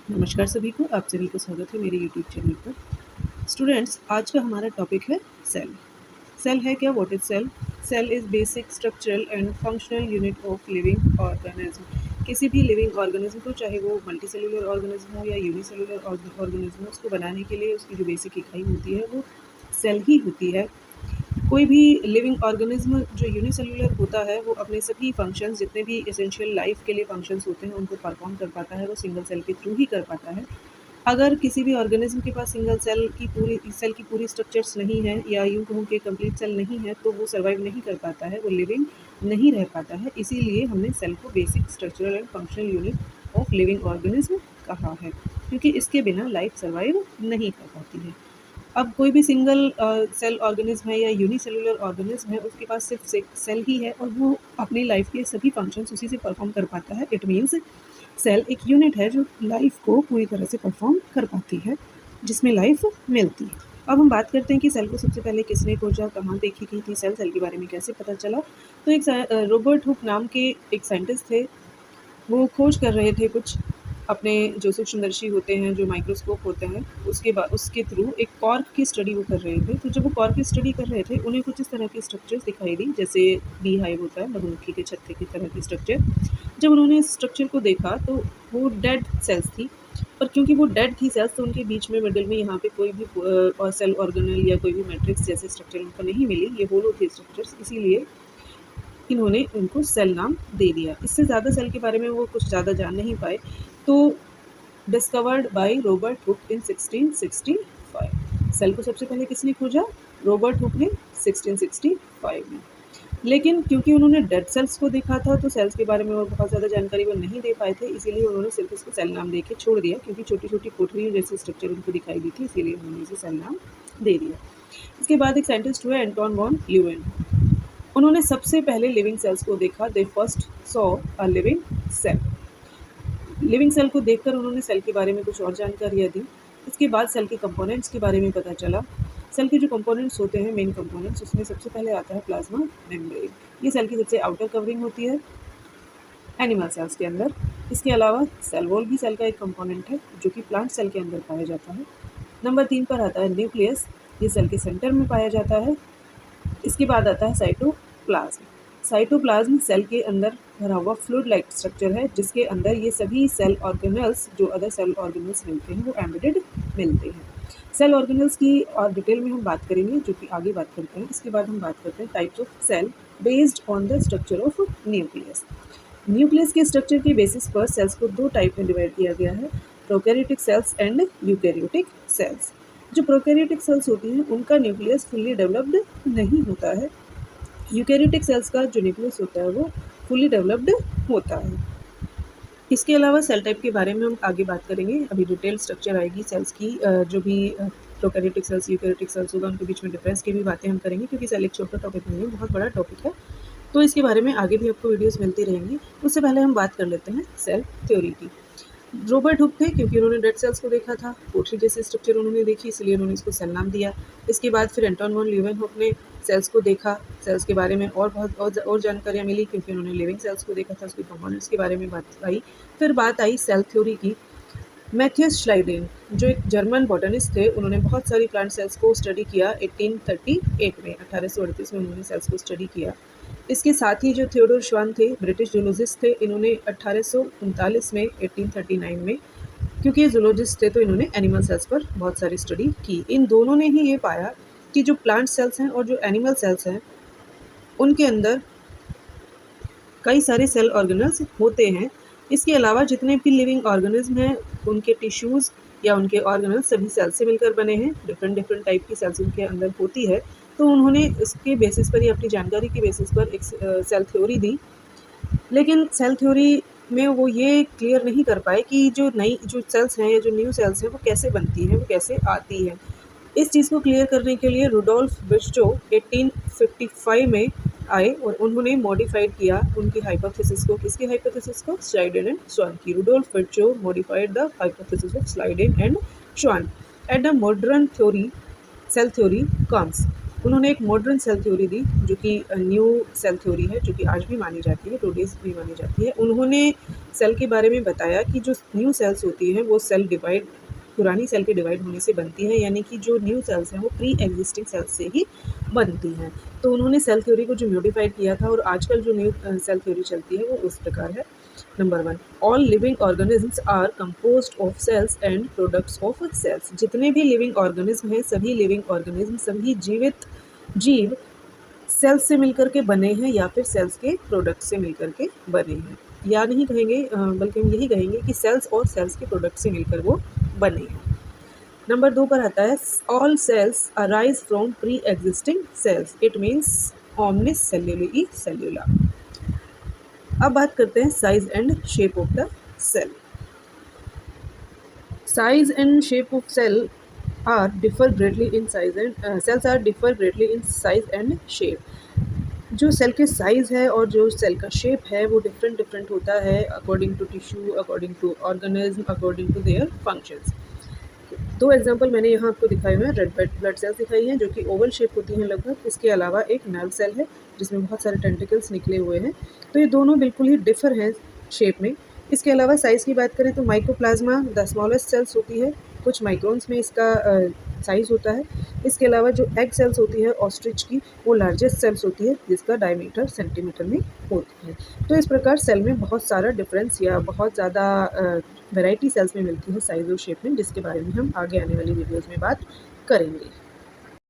नमस्कार सभी को, आप सभी का स्वागत है मेरे यूट्यूब चैनल पर। स्टूडेंट्स, आज का हमारा टॉपिक है सेल। सेल है क्या? What is cell? Cell is basic structural and functional unit of living organism. किसी भी लिविंग ऑर्गेनिज्म को, चाहे वो मल्टी सेलुलर ऑर्गेनिज्म हो या यूनिसेलुलर ऑर्गेनिज्म हो, उसको बनाने के लिए उसकी जो बेसिक इकाई होती है वो सेल ही होती है। कोई भी लिविंग ऑर्गेनिज्म जो यूनिसेलुलर होता है वो अपने सभी फंक्शंस, जितने भी एसेंशियल लाइफ के लिए फंक्शंस होते हैं, उनको परफॉर्म कर पाता है, वो सिंगल सेल के थ्रू ही कर पाता है। अगर किसी भी ऑर्गेनिज्म के पास सिंगल सेल की पूरी स्ट्रक्चर्स नहीं है, या यूँ कहूँ कि कंप्लीट सेल नहीं है, तो वो सर्वाइव नहीं कर पाता है, वो लिविंग नहीं रह पाता है। इसीलिए हमने सेल को basic structural and functional unit of living organism कहा है, क्योंकि इसके बिना लाइफ सर्वाइव नहीं कर पाती है। अब कोई भी सिंगल सेल ऑर्गेनिज्म है या यूनिसेलुलर ऑर्गेनिज्म है, उसके पास सिर्फ सेल ही है और वो अपनी लाइफ के सभी फंक्शंस उसी से परफॉर्म कर पाता है। इट मीन्स सेल एक यूनिट है जो लाइफ को पूरी तरह से परफॉर्म कर पाती है, जिसमें लाइफ मिलती है। अब हम बात करते हैं कि सेल को सबसे पहले किसने खोजा, कहाँ देखी गई थी सेल के बारे में कैसे पता चला। तो एक रॉबर्ट हुक नाम के एक साइंटिस्ट थे। वो खोज कर रहे थे कुछ अपने जो सूक्ष्मदर्शी होते हैं, जो माइक्रोस्कोप होते हैं, उसके थ्रू एक कॉर्क की स्टडी वो कर रहे थे। तो जब वो कॉर्क की स्टडी कर रहे थे, उन्हें कुछ इस तरह की स्ट्रक्चर्स दिखाई दी, जैसे बी हाइव होता है, मधुमक्खी के छत्ते की तरह की स्ट्रक्चर। जब उन्होंने इस स्ट्रक्चर को देखा तो वो डेड सेल्स थी, पर क्योंकि वो डेड थी सेल्स, तो उनके बीच में मिडिल में यहाँ पे कोई भी सेल ऑर्गेनल या कोई भी मैट्रिक्स जैसे स्ट्रक्चर उनको नहीं मिली। ये होलो थे स्ट्रक्चर्स, इसीलिए इन्होंने उनको सेल नाम दे दिया। इससे ज़्यादा सेल के बारे में वो कुछ ज़्यादा जान नहीं पाए। तो discovered by Robert Hooke in 1665। Cell को सबसे पहले किसने खोजा? रॉबर्ट हुक ने 1665 में। लेकिन क्योंकि उन्होंने डेड सेल्स को देखा था, तो सेल्स के बारे में वो बहुत ज़्यादा जानकारी वो नहीं दे पाए थे, इसीलिए उन्होंने सिर्फ इसको सेल नाम दे के छोड़ दिया, क्योंकि छोटी छोटी कोठरियों जैसे स्ट्रक्चर उनको दिखाई दी थी, इसीलिए उन्होंने इसे सेल नाम दे दिया। इसके बाद एक साइंटिस्ट हुए एंटोन वॉन ल्यूएन। उन्होंने सबसे पहले लिविंग सेल्स को देखा। They first saw a living cell. Living cell को देखकर उन्होंने सेल के बारे में कुछ और जानकारियाँ दी। इसके बाद सेल के कंपोनेंट्स के बारे में पता चला। सेल के जो कंपोनेंट्स होते हैं, मेन कंपोनेंट्स, उसमें सबसे पहले आता है प्लाज्मा मेम्ब्रेन। ये सेल की सबसे आउटर कवरिंग होती है एनिमल सेल्स के अंदर। इसके अलावा सेल वॉल भी सेल का एक कंपोनेंट है, जो कि प्लांट सेल के अंदर पाया जाता है। नंबर 3 पर आता है न्यूक्लियस। ये सेल के सेंटर में पाया जाता है। इसके बाद आता है साइटोप्लाज्म। साइटोप्लाज्म सेल के अंदर भरा हुआ फ्लूइड लाइक स्ट्रक्चर है, जिसके अंदर ये सभी सेल ऑर्गेनल्स, जो अदर सेल ऑर्गेनल्स मिलते हैं, वो एम्बेडेड मिलते हैं। सेल ऑर्गेनल्स की और डिटेल में हम बात करेंगे, जो कि आगे बात करते हैं। इसके बाद हम बात करते हैं types of cell based on the structure of nucleus. Nucleus के स्ट्रक्चर के बेसिस पर सेल्स को दो टाइप में डिवाइड किया गया है, prokaryotic cells and eukaryotic cells. जो प्रोकैरियोटिक सेल्स होती हैं, उनका न्यूक्लियस फुल्ली डेवलप्ड नहीं होता है। यूकैरियोटिक सेल्स का जो न्यूक्लियस होता है वो फुल्ली डेवलप्ड होता है। इसके अलावा सेल टाइप के बारे में हम आगे बात करेंगे। अभी डिटेल स्ट्रक्चर आएगी सेल्स की, जो भी प्रोकैरियोटिक सेल्स यूकैरियोटिक सेल्स होगा, उनके बीच में डिफरेंस की भी बातें हम करेंगे, क्योंकि सेल एक छोटा टॉपिक नहीं है, बहुत बड़ा टॉपिक है। तो इसके बारे में आगे भी आपको वीडियोस मिलती रहेंगी। उससे पहले हम बात कर लेते हैं सेल थ्योरी की। रॉबर्ट हुक थे, क्योंकि उन्होंने डेड सेल्स को देखा था, कोठरी जैसे स्ट्रक्चर उन्होंने देखी, इसलिए उन्होंने इसको सेल नाम दिया। इसके बाद फिर एंटोन वॉन ल्यूवेनहुक ने सेल्स को देखा, सेल्स के बारे में और बहुत और जानकारियाँ मिली, क्योंकि उन्होंने लिविंग सेल्स को देखा था, उसके कंपोनेंट्स के बारे में बात आई। फिर बात आई सेल थ्योरी की। मैथियस श्लाइडेन, जो एक जर्मन बॉटनिस्ट थे, उन्होंने बहुत सारी प्लांट सेल्स को स्टडी किया 1838 में, 1838 में उन्होंने सेल्स को स्टडी किया। इसके साथ ही जो थियोडोर श्वान थे, ब्रिटिश जूलॉजिस्ट थे, इन्होंने 1839 में, 1839 में, क्योंकि ये जूलॉजिस्ट थे तो इन्होंने एनिमल सेल्स पर बहुत सारी स्टडी की। इन दोनों ने ही ये पाया कि जो प्लांट सेल्स हैं और जो एनिमल सेल्स हैं, उनके अंदर कई सारे सेल ऑर्गेनल्स होते हैं। इसके अलावा जितने भी लिविंग ऑर्गेनिज्म हैं, उनके टिश्यूज़ या उनके ऑर्गेनल्स सभी सेल से मिलकर बने हैं। डिफरेंट टाइप की सेल्स उनके अंदर होती है। तो उन्होंने इसके बेसिस पर ही, अपनी जानकारी के बेसिस पर एक सेल थ्योरी दी। लेकिन सेल थ्योरी में वो ये क्लियर नहीं कर पाए कि जो सेल्स हैं या जो न्यू सेल्स हैं, वो कैसे बनती हैं, वो कैसे आती हैं। इस चीज़ को क्लियर करने के लिए रुडोल्फ विर्चो 1855 में आए और उन्होंने मॉडिफाइड किया उनकी हाइपोथेसिस को। किसकी हाइपोथेसिस को? श्लाइडेन एंड श्वान की। Rudolf Virchow modified the hypothesis of Schleiden and Schwann at the modern theory cell theory comes. उन्होंने एक मॉडर्न सेल थ्योरी दी जो कि न्यू सेल थ्योरी है, जो कि आज भी मानी जाती है, टुडेज भी मानी जाती है। उन्होंने सेल के बारे में बताया कि जो न्यू सेल्स होती हैं वो सेल डिवाइड पुरानी सेल के डिवाइड होने से बनती है, यानी कि जो न्यू सेल्स हैं वो प्री एग्जिस्टिंग सेल्स से ही बनती हैं। तो उन्होंने सेल थ्योरी को जो मॉडिफाइड किया था और आजकल जो न्यू सेल थ्योरी चलती है वो उस प्रकार है। Number 1, all living organisms are composed of cells and products of cells. जितने भी लिविंग ऑर्गेनिज्म हैं, सभी लिविंग ऑर्गेनिज्म, सभी जीवित जीव सेल्स से मिलकर के बने हैं या फिर सेल्स के प्रोडक्ट से मिलकर के बने हैं, या नहीं कहेंगे बल्कि हम यही कहेंगे कि सेल्स और सेल्स के प्रोडक्ट से मिलकर वो बने हैं। नंबर 2 पर आता है all cells arise from pre existing cells, it means ओमनिस सेल्यूलई सेल्यूला। अब बात करते हैं size and shape of the cell. Size and shape of cell are differ greatly in size and cells are differ greatly in size and shape। जो cell के size है और जो सेल का शेप है वो डिफरेंट होता है according to tissue, according to organism, according to their functions. 2 example मैंने यहाँ आपको दिखाए हुए हैं। रेड ब्लड सेल्स दिखाई हैं जो कि ओवल शेप होती हैं लगभग। इसके अलावा एक नर्व सेल है जिसमें बहुत सारे टेंटिकल्स निकले हुए हैं। तो ये दोनों बिल्कुल ही डिफर हैं शेप में। इसके अलावा साइज़ की बात करें तो माइकोप्लाज्मा द स्मॉलेस्ट सेल्स होती है, कुछ माइक्रोन्स में इसका साइज़ होता है। इसके अलावा जो एग सेल्स होती है ऑस्ट्रिच की, वो लार्जेस्ट सेल्स होती है जिसका डायमीटर सेंटीमीटर में होती है। तो इस प्रकार सेल में बहुत सारा डिफरेंस या बहुत ज़्यादा वैरायटी सेल्स में मिलती है साइज़ और शेप में, जिसके बारे में हम आगे आने वाली वीडियोज़ में बात करेंगे।